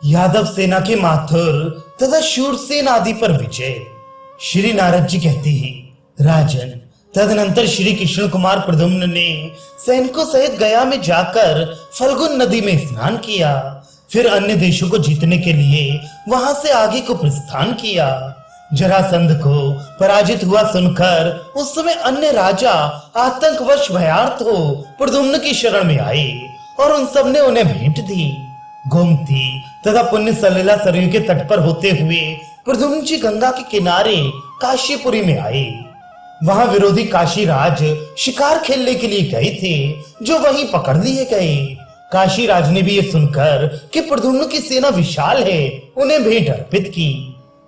यादव सेना के माथुर तथा शूरसेन आदि पर विजय। श्री नारद जी कहते हैं, राजन, तदनंतर श्री कृष्ण कुमार प्रद्युम्न ने सैनिकों सहित गया में जाकर फल्गुन नदी में स्नान किया। फिर अन्य देशों को जीतने के लिए वहां से आगे को प्रस्थान किया। जरासंध को पराजित हुआ सुनकर उस समय अन्य राजा आतंकवश भयार्थ हो प्रद्युम्न की शरण में आए और उन सब ने उन्हें भेंट दी। गोमती तथा पुण्य सलिला सरयू के तट पर होते हुए प्रद्युम्न जी गंगा के किनारे काशीपुरी में आए। वहां विरोधी काशी राज शिकार खेलने के लिए गए थे, जो वहीं पकड़ लिए गए। काशी राज ने भी यह सुनकर कि प्रद्युम्न की सेना विशाल है, उन्हें भेंट अर्पित की।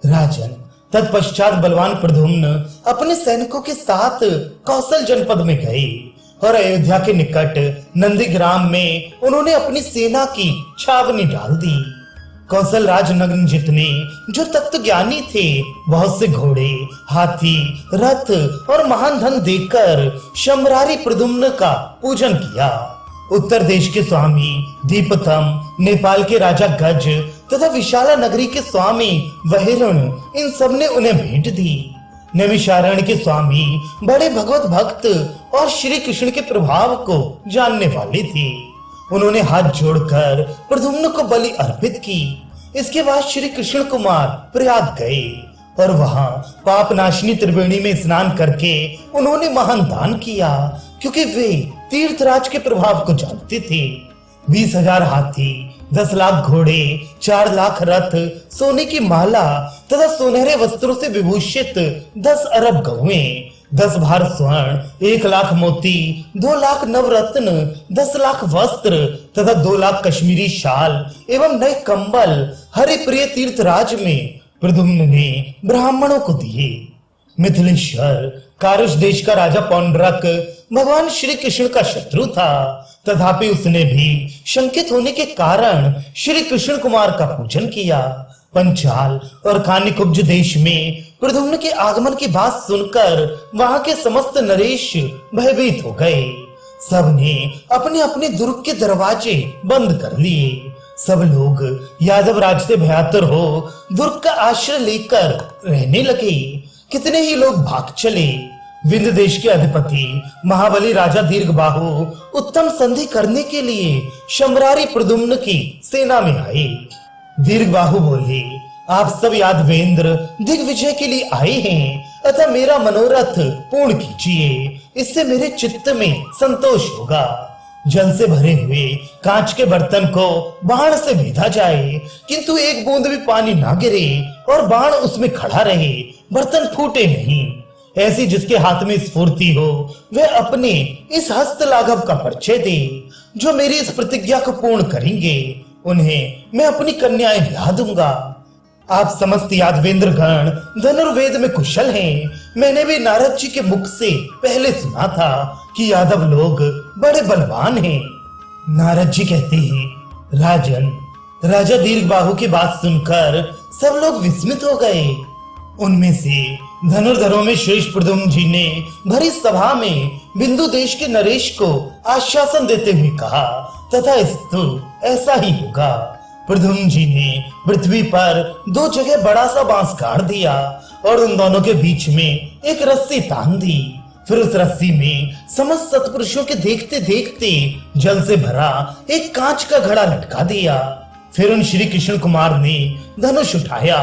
राजन, तत्पश्चात बलवान प्रद्युम्न अपने सैनिकों के साथ कौशल जनपद में गए और अयोध्या के निकट नंदीग्राम में उन्होंने अपनी सेना की छावनी डाल दी। कौशल राज नग्नजित ने, जो तत्व ज्ञानी थे, बहुत से घोड़े, हाथी, रथ और महान धन देकर शम्रारी प्रद्युम्न का पूजन किया। उत्तर देश के स्वामी दीपतम, नेपाल के राजा गज तथा विशाला नगरी के स्वामी वहिरण, इन सब ने उन्हें भेंट दी। नैमिषारण्य के स्वामी बड़े भगवत भक्त और श्री कृष्ण के प्रभाव को जानने वाले थे। उन्होंने हाथ जोड़कर प्रद्युम्न को बलि अर्पित की। इसके बाद श्री कृष्ण कुमार प्रयाग गए और वहां पाप नाशिनी त्रिवेणी में स्नान करके उन्होंने महान दान किया, क्योंकि वे तीर्थराज के प्रभाव को जानते थे। 20,000 हाथी, 10 लाख घोड़े, 4 लाख रथ, सोने की माला तथा सुनहरे वस्त्रों से विभूषित 10 अरब गौएं, 10 भार स्वर्ण, 1 लाख मोती, 2 लाख नवरत्न, 10 लाख वस्त्र तथा 2 लाख कश्मीरी शाल एवं नए कंबल हरिप्रिय तीर्थराज में प्रद्युम्न ने ब्राह्मणों को दिए। मिथिलेश्वर कारुष देश का राजा पौंड्रक भगवान श्री कृष्ण का शत्रु था, तथापि उसने भी शंकित होने के कारण श्री कृष्ण कुमार का पूजन किया। पंचाल और कान्यकुब्ज देश में प्रद्युम्न के आगमन की बात सुनकर वहां के समस्त नरेश भयभीत हो गए। सबने अपने अपने दुर्ग के दरवाजे बंद कर लिए। सब लोग यादव राज से भयातुर हो दुर्ग का आश्रय लेकर रहने लगे। कितने ही लोग भाग चले। विंध्य देश के अधिपति महाबली राजा दीर्घबाहु उत्तम संधि करने के लिए शम्रारी प्रद्युम्न की सेना में आए। दीर्घबाहु बोले, आप सब यादवेंद्र दिग्विजय के लिए आए हैं, अतः मेरा मनोरथ पूर्ण कीजिए, इससे मेरे चित्त में संतोष होगा। जल से भरे हुए कांच के बर्तन को बाण से भेदा जाए, किंतु एक बूंद भी पानी ना गिरे और बाण उसमें खड़ा रहे, बर्तन फूटे नहीं। ऐसी जिसके हाथ में स्फूर्ति हो वह अपने इस हस्त लाघव का परिचय दे। जो मेरी इस प्रतिज्ञा को पूर्ण करेंगे उन्हें मैं अपनी कन्याएं ब्याह दूंगा। आप समस्त यादवेंद्र गण धनुर्वेद में कुशल हैं। मैंने भी नारद जी के मुख से पहले सुना था कि यादव लोग बड़े बलवान हैं। नारद जी कहते हैं, राजन, राजा दीर्घबाहु की बात सुनकर सब लोग विस्मित हो गए। उनमें से धनुर्धरों में श्रेष्ठ प्रद्युम्न जी ने भरी सभा में बिंदु देश के नरेश को आश्वासन देते हुए कहा, तथास्तु ऐसा ही होगा। प्रद्युम्न जी ने पृथ्वी पर 2 जगह बड़ा सा बांस गाड़ दिया और उन दोनों के बीच में एक रस्सी तान दी। फिर उस रस्सी में समस्त सत्पुरुषों के देखते देखते जल से भरा एक कांच का घड़ा लटका दिया। फिर उन श्री कृष्ण कुमार ने धनुष उठाया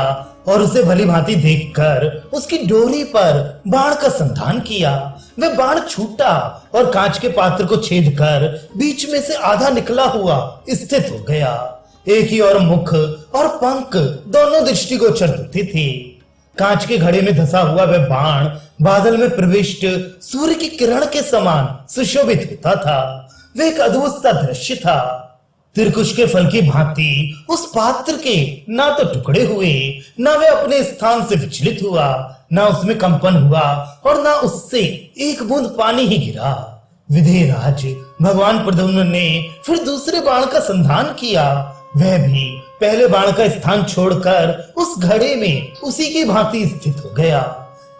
और उसे भली भांति देखकर उसकी डोरी पर बाण का संधान किया। वह बाण छूटा और कांच के पात्र को छेद कर बीच में से आधा निकला हुआ स्थित हो गया। एक ही और मुख और पंख दोनों दृष्टिगोचर होते थे। कांच के घड़े में धसा हुआ वह बाण बादल में प्रविष्ट सूर्य की किरण के समान सुशोभित होता था। वह एक अद्भुत सा दृश्य था। त्रिकुश के फल की भांति उस पात्र के ना तो टुकड़े हुए, ना वह अपने स्थान से विचलित हुआ, ना उसमें कंपन हुआ और ना उससे एक बूंद पानी ही गिरा। विधेयराज भगवान प्रद्युम्न ने फिर दूसरे बाण का संधान किया। वह भी पहले बाण का स्थान छोड़कर उस घड़े में उसी की भांति स्थित हो गया।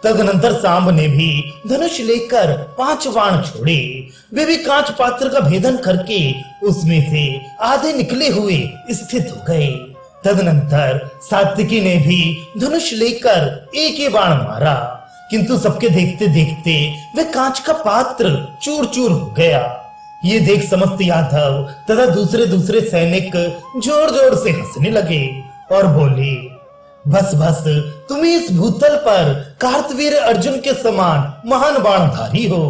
तदनंतर सांब ने भी धनुष लेकर 5 बाण छोड़े। वे भी कांच पात्र का भेदन करके उसमें से आधे निकले हुए स्थित हो गए। तदनंतर सात्विकी ने भी धनुष लेकर एक ही बाण मारा, किंतु सबके देखते देखते वे कांच का पात्र चूर चूर हो गया। ये देख समस्त यादव तथा दूसरे दूसरे सैनिक जोर जोर से हंसने लगे और बोले, बस बस, तुम इस भूतल पर कार्तवीर अर्जुन के समान महान बाणधारी हो।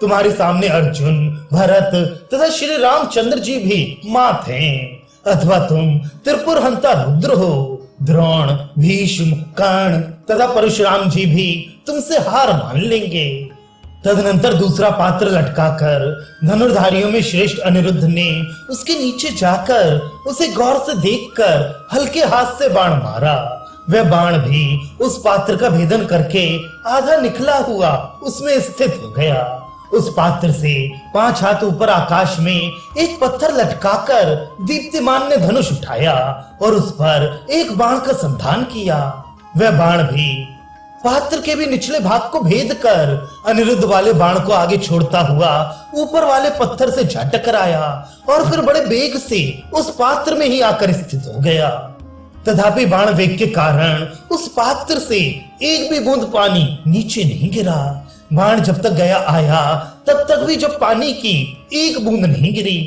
तुम्हारे सामने अर्जुन, भरत तथा श्री रामचंद्र जी भी मात हैं। अथवा तुम त्रिपुर हंता रुद्र हो। द्रोण, भीष्म, कर्ण तथा परशुराम जी भी तुमसे हार मान लेंगे। तदनंतर दूसरा पात्र लटकाकर धनुर्धारियों में श्रेष्ठ अनिरुद्ध ने उसके नीचे जाकर उसे गौर से देखकर हल्के हाथ से बाण मारा। वह बाण भी उस पात्र का भेदन करके आधा निकला हुआ उसमें स्थित हो गया। उस पात्र से 5 हाथ ऊपर आकाश में एक पत्थर लटकाकर दीप्तिमान ने धनुष उठाया और उस पर एक बाण का संधान किया। वह बाण भी पात्र के भी निचले भाग को भेद कर अनिरुद्ध वाले बाण को आगे छोड़ता हुआ ऊपर वाले पत्थर से जा टकराया और फिर बड़े वेग से उस पात्र में ही आकर स्थित हो गया। तथापि बाण वेग के कारण उस पात्र से एक भी बूंद पानी नीचे नहीं गिरा। बाण जब तक गया आया तब तक भी जब पानी की एक बूंद नहीं गिरी।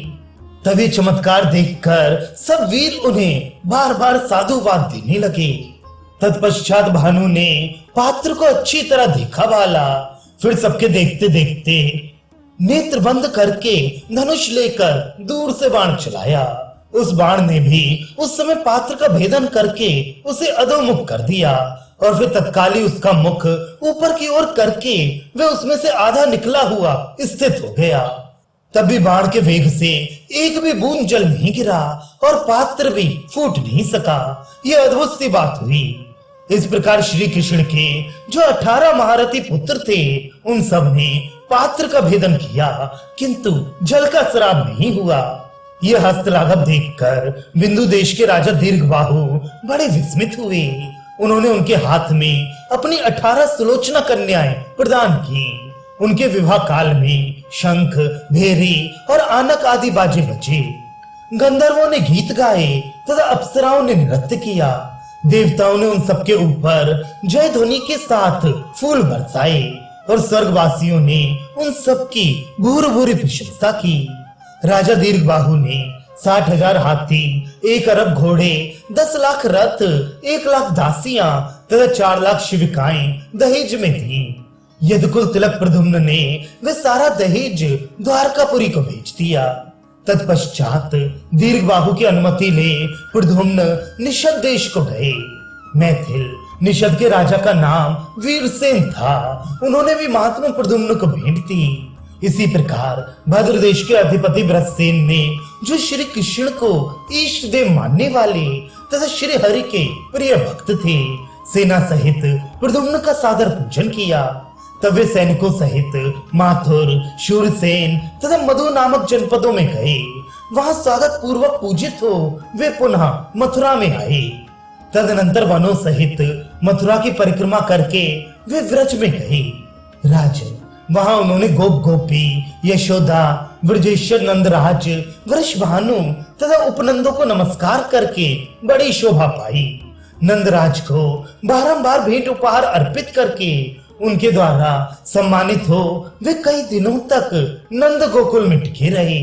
तभी चमत्कार देखकर सब वीर उन्हें बार बार साधुवाद देने लगे। तत्पश्चात भानु ने पात्र को अच्छी तरह देखा भाला, फिर सबके देखते देखते नेत्र बंद करके धनुष लेकर दूर से बाण चलाया। उस बाण ने भी उस समय पात्र का भेदन करके उसे अधोमुख कर दिया और फिर तत्काल ही उसका मुख ऊपर की ओर करके वह उसमें से आधा निकला हुआ स्थित हो गया। तभी बाण के वेग से एक भी बूंद जल नहीं गिरा और पात्र भी फूट नहीं सका। यह अद्भुत सी बात हुई। इस प्रकार श्री कृष्ण के जो 18 महारथी पुत्र थे उन सब ने पात्र का भेदन किया, किंतु जल का स्राव नहीं हुआ। यह हस्तलाघव देखकर बिंदु देश के राजा दीर्घबाहु बड़े विस्मित हुए। उन्होंने उनके हाथ में अपनी 18 सुलोचना कन्याएं प्रदान की। उनके विवाह काल में शंख, भेरी और आनक आदि बाजे बजे। गंधर्वों ने गीत गाए तथा अप्सराओं ने नृत्य किया। देवताओं ने उन सबके ऊपर जय ध्वनि के साथ फूल बरसाए और स्वर्गवासियों ने उन सबकी भूर भूरी प्रशंसा की। राजा दीर्घबाहु ने 60,000 हाथी, 1 अरब घोड़े, 10 लाख रथ, 1 लाख दासियां तथा 4 लाख शिविकाएं दहेज में दी। यदुकुल तिलक प्रद्युम्न ने वे सारा दहेज द्वारकापुरी को भेज दिया। तत्पश्चात दीर्घबाहु की अनुमति ले प्रद्युम्न निषद देश को गए। मैथिल निषद के राजा का नाम वीरसेन था। उन्होंने भी महात्मा प्रद्युम्न को भेंट दी। इसी प्रकार भद्र देश के अधिपति भरतसेन ने, जो श्री कृष्ण को इष्ट देव मानने वाले तथा श्री हरि के प्रिय भक्त थे, सेना सहित प्रद्युम्न का सादर पूजन किया। तब वे सैनिकों सहित माथुर, शूरसेन तथा मधु नामक जनपदों में गए। वहां स्वागत पूर्वक पूजित हो वे पुनः मथुरा में आए। तदनंतर वनों सहित मथुरा की परिक्रमा करके वे व्रज में गए। राजन, वहां उन्होंने गोप गोपी, यशोदा, ब्रजेश्वर नंदराज, वृषभानु तथा उपनंदों को नमस्कार करके बड़ी शोभा पाई। नंदराज को बारंबार भेंट उपहार अर्पित करके उनके द्वारा सम्मानित हो वे कई दिनों तक नंद गोकुल में टिके रहे।